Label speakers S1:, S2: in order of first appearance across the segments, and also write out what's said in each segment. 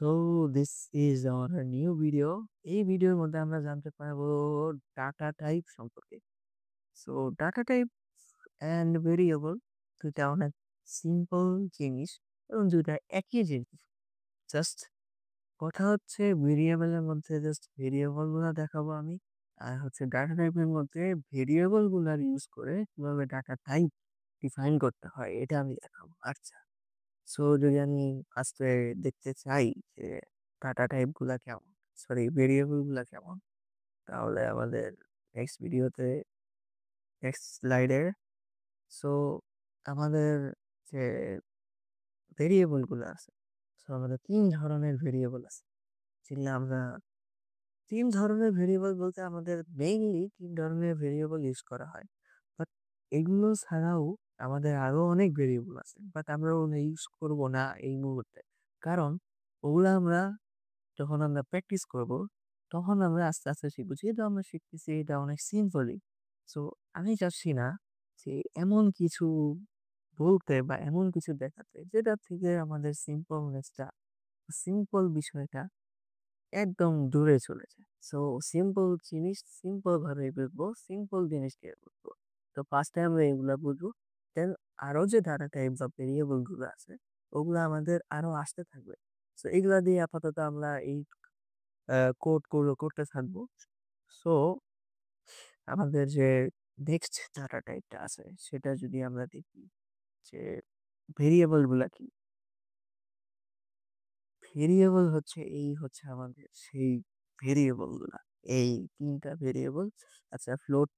S1: So this is our new video. এই ভিডিওর মধ্যে আমরা জানতে পারবো ডাটা টাইপ সম্পর্কে। So data type and variable দুইটা অনেক সিম্পল জিনিস এবং দুইটা একই জিনিস। জাস্ট কথা হচ্ছে ভেরিয়েবলের মধ্যে জাস্ট ভেরিয়েবল গুলা দেখাবো আমি। আর হচ্ছে ডাটা টাইপের মধ্যে ভেরিয়েবল গুলার ইউজ করে কিভাবে ডাটা টাইপ ডিফাইন করতে হয় এটা আমি দেখাবো। আচ্ছা। সো যদি আমি ফার্স্টে দেখতে চাই যে ডাটা টাইপ গুলা কেমন, সরি ভেরিয়েবল গুলা কেমন, তাহলে আমাদের নেক্সট ভিডিওতে নেক্সট স্লাইডে সো আমাদের যে ভেরিয়েবল গুলো আছে, সো আমাদের ৩ ধরনের ভেরিয়েবল আছে। যেগুলো আমরা ৩ ধরনের ভেরিয়েবল বলতে আমাদের মেইনলি ৩ ধরনের ভেরিয়েবল ইউজ করা হয়। বাট এগুলো ছাড়াও আমাদের আরো অনেক ভেরিয়েবল আছে। বাট আমরা ওগুলো ইউজ করব না এই মুহূর্তে। কারণ ওগুলা আমরা যখন আমরা প্র্যাকটিস করব, তখন আমরা আস্তে, আস্তে শিখব। যেহেতু আমরা শিখতেছি এটা অনেক সিম্পলি। সো আমি চাচ্ছি না যে এমন কিছু বলতে বা এমন কিছু দেখাতে যেটা থেকে আমাদের সিম্পল বিষয়টা একদম দূরে চলে যায়। সো সিম্পল জিনিস সিম্পল ভাবে বুঝবো, সিম্পল জিনিস দিয়ে বুঝবো। তো ফার্স্ট এ আমরা এগুলা বুঝবো। দেন আরো যে ডাটা টাইপ বা ভেরিয়েবল গুলো আছে, ওগুলা আমাদের আরো আসতে থাকবে। সো এগুলা দিয়ে আপাতত আমরা এই কোড গুলো করতে থাকবো। সো আমাদের যে নেক্সট ডাটা টাইপটা আছে সেটা যদি আমরা দেখি যে ভেরিয়েবল গুলা কি? ভেরিয়েবল হচ্ছে এই হচ্ছে আমাদের সেই ভেরিয়েবল গুলা। এই ৩ টা ভেরিয়েবল। আচ্ছা ফ্লোট।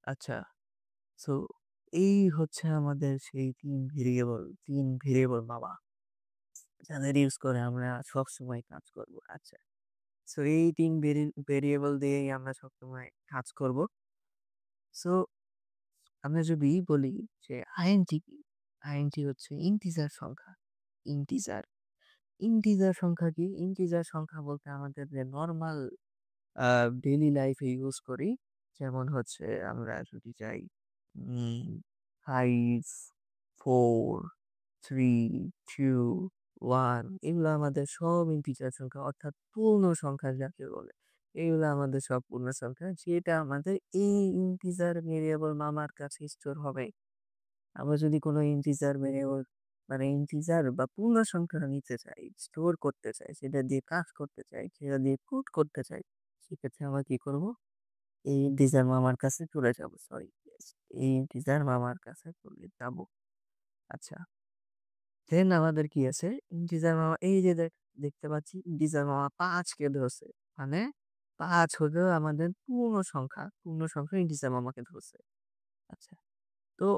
S1: আচ্ছা, সো এই হচ্ছে আমাদের সেই ৩ ভেরিয়েবল মামা। যাদের ইউজ করে আমরা সবসময় কাজ করব। আচ্ছা। সো এই ৩ ভেরিয়েবল দিয়েই আমরা সবসময় কাজ করব। সো আমরা যদি বলি যে আইএনটি কি? আইএনটি হচ্ছে ইন্টিজার সংখ্যা। ইন্টিজার। ইন্টিজার সংখ্যা কি? ইন্টিজার সংখ্যা বলতে আমাদের যে নরমাল আ ডেইলি লাইফে ইউজ করি। যেমন হচ্ছে আমরা যদি যাই 5, 4, 3, 2, 1 এগুলো আমাদের সব ইন্টিজার সংখ্যা অর্থাৎ পূর্ণ সংখ্যা যাকে বলে। এগুলো আমাদের সব পূর্ণ সংখ্যা যেটা আমাদের এই ইন্টিজার ভেরিয়েবল মামার কাছে স্টোর হবে। আমরা যদি কোনো ইন্টিজার ভেরিয়েবল মানে ইন্টিজার বা পূর্ণ সংখ্যা নিতে চাই, স্টোর করতে চাই, সেটা দিয়ে কাজ করতে চাই, সেটা দিয়ে কোড করতে চাই, সেক্ষেত্রে আমরা কি করব? এই ইন্টিজার মামার কাছে চলে যাব। সরি, এই ইন্টিজার মামার কাছে চলে যাব। আচ্ছা, দেন আমাদের কি আছে? ইন্টিজার মামা এই যে দেখতে পাচ্ছি ইন্টিজার মামা ৫ কে ধরছে। মানে ৫ হলো আমাদের পূর্ণ সংখ্যা। পূর্ণ সংখ্যা ইন্টিজার মামাকে ধরছে। আচ্ছা, তো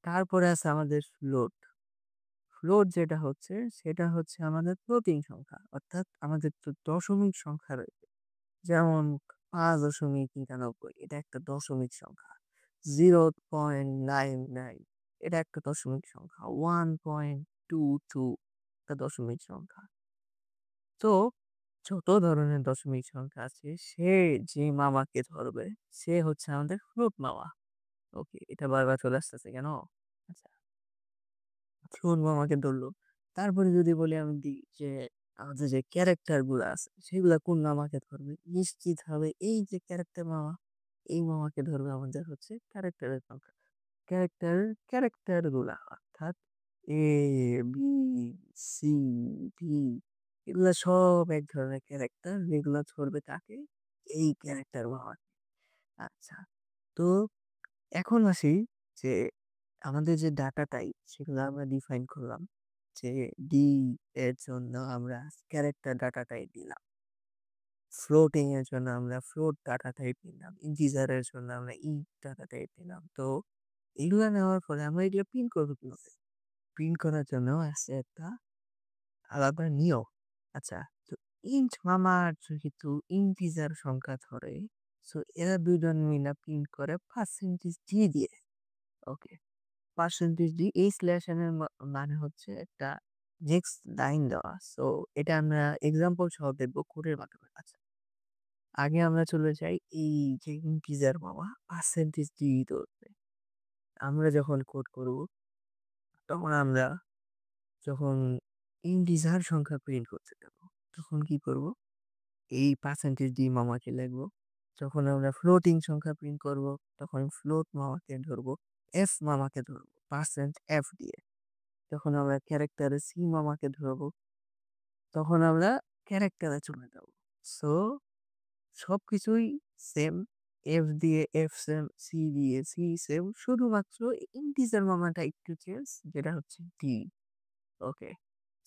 S1: তারপরে আছে আমাদের ফ্লোট। ফ্লোট যেটা হচ্ছে সেটা হচ্ছে আমাদের ফ্লোটিং সংখ্যা। অর্থাৎ আমাদের তো দশমিক সংখ্যা রয়েছে। যেমন ৫.৯৯ এটা একটা দশমিক সংখ্যা। 0.99 এটা একটা দশমিক সংখ্যা। 1.22 একটা দশমিক সংখ্যা। তো যত ধরনের দশমিক সংখ্যা আছে সে যে মামাকে ধরবে সে হচ্ছে আমাদের ফ্লোট মামা। ওকে, এটা বারবার চলে আসতেছে কেন? আচ্ছা, ফ্লোট মামাকে ধরলো। তারপরে যদি বলি আমি যে আমাদের যে ক্যারেক্টার গুলা আছে সেগুলা কোন মামাকে ধরবে? নিশ্চিতভাবে এই যে ক্যারেক্টার মামা, এই মামাকে ধরবে আমাদের হচ্ছে ক্যারেক্টারের সংখ্যা। ক্যারেক্টার ক্যারেক্টার গুলা অর্থাৎ এ, বি, সি, ডি এগুলা সব এক ধরনের ক্যারেক্টার যেগুলা ধরবে কাকে? এই ক্যারেক্টার মামাকে। আচ্ছা, তো এখন আসি যে আমাদের যে ডাটা টাইপ সেগুলো আমরা ডিফাইন করলাম যে ডি এর জন্য আমরা ক্যারেক্টার ডাটা টাইপ দিলাম, ফ্লোটিং এর জন্য আমরা ফ্লোট ডাটা টাইপ নিলাম, ইন্টিজার এর জন্য আমরা ইন্ট ডাটা টাইপ নিলাম। তো এগুলা নেওয়ার পরে আমরা এগুলো প্রিন্ট করবো কিভাবে? প্রিন্ট করার জন্য আছে একটা আলাদা নিয়ম। আচ্ছা, তো ইন্ট মামার যেহেতু ইন্টিজার সংখ্যা ধরে, সো এরা দুজন মিলা প্রিন্ট করে পার্সেন্টেজ দিয়ে। ওকে, পার্সেন্টেজ এই স্ল্যাশ এন এর মানে হচ্ছে একটা নেক্সট লাইন দেওয়া। সো এটা আমরা এক্সাম্পল সহ দেখবো কোডের মাধ্যমে। আচ্ছা, আগে আমরা চলে যাই এই যে ইন্টিজার মামা পার্সেন্টেজ দিয়ে ধরতে। আমরা যখন কোড করব তখন আমরা যখন ইন্টিজার সংখ্যা প্রিন্ট করতে যাব তখন কি করব? এই পার্সেন্টেজ দিয়ে মামাকে লিখব। যখন আমরা ফ্লোটিং সংখ্যা প্রিন্ট করব তখন ফ্লোট মামাকে ধরবো, এফ মামাকে ধরবো পার্সেন্ট এফ দিয়ে। যখন আমরা ক্যারেক্টারে সি মামাকে ধরবো তখন আমরা ক্যারেক্টারে চলে যাব। সো সবকিছুই সেম। এফ দিয়ে এফ সেম, সি দিয়ে সি সেম, শুধুমাত্র ইন্টিজার মামাটা একটু চেঞ্জ, যেটা হচ্ছে ডি। ওকে,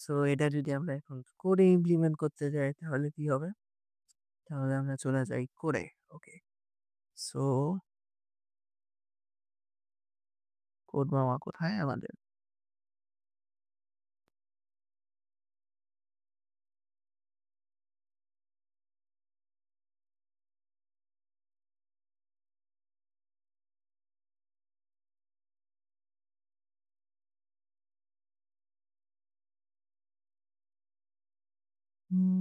S1: সো এটা যদি আমরা এখন কোডে ইমপ্লিমেন্ট করতে যাই তাহলে কি হবে? তাহলে আমরা চলে যাই কোডে। ওকে, সো কোড মামা কোথায় আমাদের? হুম,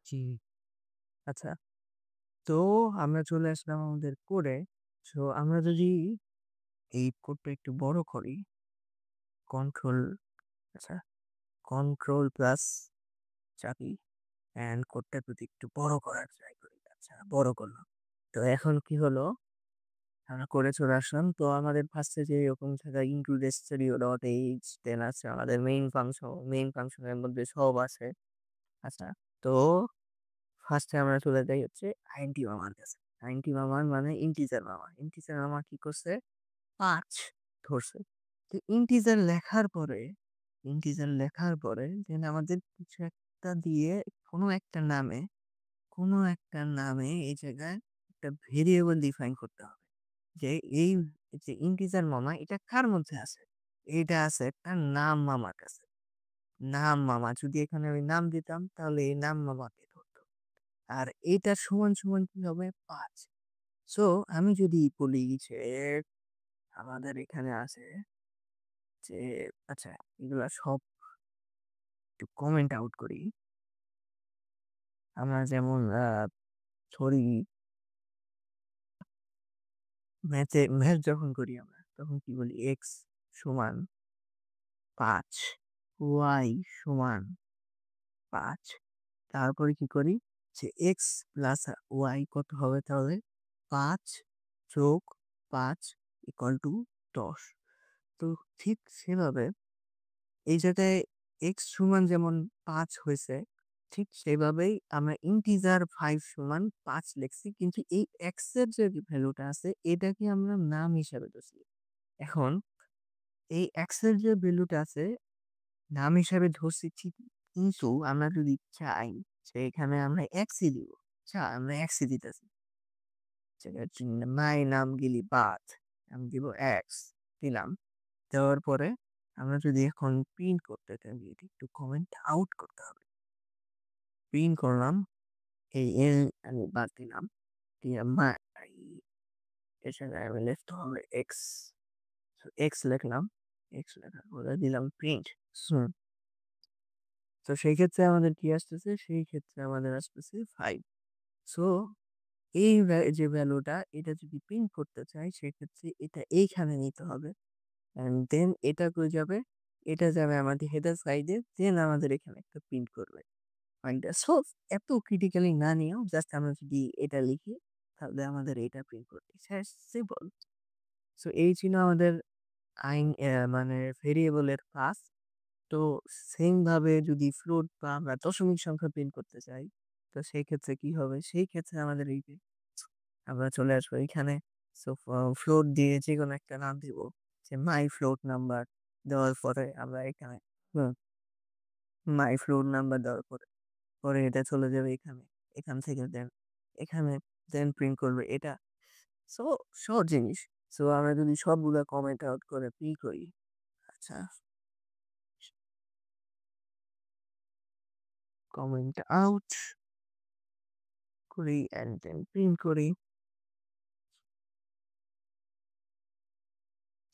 S1: জি, আচ্ছা। তো আমরা চলে আসলাম আমাদের কোডে। সো আমরা যদি এই কোডটা একটু বড় করি, কন্ট্রোল, আচ্ছা, কন্ট্রোল প্লাস চাপি অ্যান্ড কোডটা যদি একটু বড় করার ট্রাই করি। আচ্ছা, বড় করলাম। তো এখন কি হলো? আমরা করে চলে আসলাম। তো আমাদের ফার্স্টে যে এরকম জায়গায় ইনক্লুড স্টুডিও ডট এইচ দেন আছে আমাদের মেইন ফাংশনের মধ্যে সব আছে। আচ্ছা, তো ফার্স্টে আমরা চলে যাই হচ্ছে আইএনটি মামার কাছে। আইএনটি মামার মানে ইন্টিজার মামা। ইন্টিজার মামা কি করছে? ৫ ধরছে। তো ইন্টিজার লেখার পরে দেন আমাদের কিছু একটা দিয়ে কোনো একটা নামে কোনো একটা নামে এই জায়গায় একটা ভেরিয়েবল ডিফাইন করতে হবে। যে এই যে ইন্টিজার মামা এটা কার মধ্যে আছে? এটা আছে একটা নাম মামার কাছে। নাম মামা যদি এখানে আমি নাম দিতাম তাহলে এই নাম মামাকে ধরতো। আর এটা সমান কি হবে? ৫। সো আমি যদি বলি যে আমাদের এখানে আছে যে, আচ্ছা, এগুলা সব একটু কমেন্ট আউট করি। আমরা যেমন ধরি ম্যাথ যখন করি আমরা তখন কি বলি? এক্স সমান ৫, ওয়াই সমান ৫। তারপরে কি করি? যে এক্স প্লাস ওয়াই কত হবে তাহলে? ৫ যোগ ৫ ইকুয়াল টু ১০। তো ঠিক সেভাবে এই জায়গায় এক্স সমান যেমন ৫ হয়েছে, ঠিক সেভাবেই আমরা ইন্টিজার ৫ সমান ৫ লিখছি। কিন্তু এই এক্স এর যে ভ্যালুটা আছে এটাকে আমরা নাম হিসাবে ধরছি। এখন এই এক্স এর যে ভ্যালুটা আছে নাম হিসাবে ধরছি ঠিকই। কিন্তু আমরা যদি চাই যে এখানে আমরা এক্সই দিব, আচ্ছা আমরা এক্সই দিতেছি। মাই নাম গেলি বাদ, আমি দিব এক্স দিলাম। দেওয়ার পরে আমরা যদি এখন প্রিন্ট করতে চাই এটা একটু কমেন্ট আউট করতে হবে। প্রিন্ট করলাম, এই এল আমি বাদ দিলাম, দিয়ে মাই এর সাথে আমি লিখতে হবে এক্স। এক্স লিখলাম, এক্স লেখার পরে দিলাম প্রিন্ট। তো সেই ক্ষেত্রে আমাদের কি আসতেছে? সেই ক্ষেত্রে আমাদের আসতেছে 5। সো এই যে ভ্যালুটা এটা যদি প্রিন্ট করতে চাই সেক্ষেত্রে এটা এইখানে নিতে হবে। অ্যান্ড দেন এটা কই যাবে? এটা যাবে আমাদের হেডার সাইডে, দেন আমাদের এখানে একটা প্রিন্ট করবে পয়েন্টার। সো এত ক্রিটিক্যালি না নিয়েও জাস্ট আমরা যদি এটা লিখি তাহলে আমাদের এটা প্রিন্ট করবে। সিম্পল। সো এই ছিল আমাদের মানে ভেরিয়েবলের ক্লাস। তো তো সেম ভাবে যদি ফ্লোট বা আমরা দশমিক সংখ্যা প্রিন্ট করতে চাই, তো সেই ক্ষেত্রে কি হবে? সেই ক্ষেত্রে আমাদের এই যে আমরা চলে আসবো এইখানে। সো ফ্লোট দিয়ে যেকোনো একটা নাম দিব। যে মাই ফ্লোট নাম্বার দেওয়ার পরে আমরা এখানে হুম, মাই ফ্লোট নাম্বার দেওয়ার পরে এটা চলে যাবে এখানে। এখান থেকে এখানে প্রিন্ট করবে এটা। সো সহজ জিনিস। সো আমরা যদি সবগুলা কমেন্ট আউট করে প্রিন্ট করি, আচ্ছা কমেন্ট আউট করি অ্যান্ড দেন প্রিন্ট করি।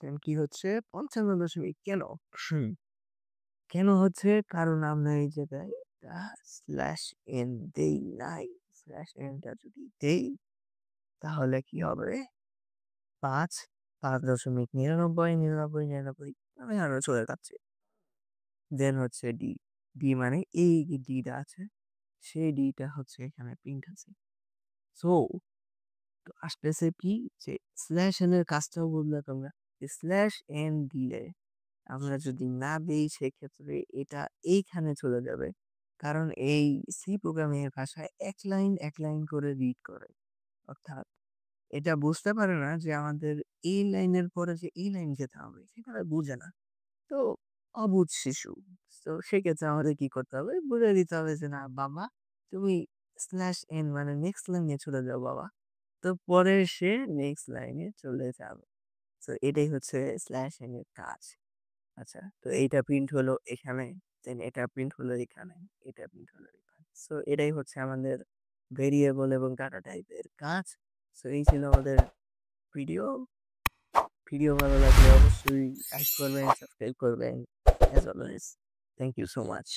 S1: দেন কি হচ্ছে ৫৫ কেন? হুম, কেন হচ্ছে? কারণ আমরা এই জায়গায় স্ল্যাশ এন দেই নাই। স্ল্যাশ এনটা যদি দেই তাহলে কি হবে? ৫, ৫.৯৯, ৯৯, ৯৯ আমি আরো চলে যাচ্ছি। দেন হচ্ছে ডি। ডি মানে এই যে ডিটা আছে, সেই ডিটা হচ্ছে এখানে প্রিন্ট আছে। সো আসতেছে কি যে স্ল্যাশ এন এর কাজটাও বুঝলে তোমরা। স্ল্যাশ এন দিলে আমরা যদি না দেই সেক্ষেত্রে এটা এইখানে চলে যাবে। কারণ এই সি প্রোগ্রামিং এর ভাষায় এক লাইন করে রিড করে। অর্থাৎ এটা বুঝতে পারে না যে আমাদের এই লাইনের পরে যে এই লাইন যেতে হবে সেটা তারা বুঝে না। তো অবুঝ শিশু। তো সেক্ষেত্রে আমাদের কি করতে হবে? বলে দিতে হবে যে, "না বাবা তুমি স্ল্যাশ এন মানে নেক্সট লাইনে চলে যাও বাবা।" তো পরে সে নেক্সট লাইনে চলে যাবে। তো এটাই হচ্ছে স্ল্যাশ এন এর কাজ। আচ্ছা, তো এইটা প্রিন্ট হলো এখানে, দেন এটা প্রিন্ট হলো এখানে, এটা প্রিন্ট হলো এখানে। সো এটাই হচ্ছে আমাদের ভেরিয়েবল এবং ডাটা টাইপের কাজ। সো এই ছিল আমাদের ভিডিও। ভিডিও ভালো লাগলে অবশ্যই লাইক করবেন, সাবস্ক্রাইব করবেন। As always thank you so much.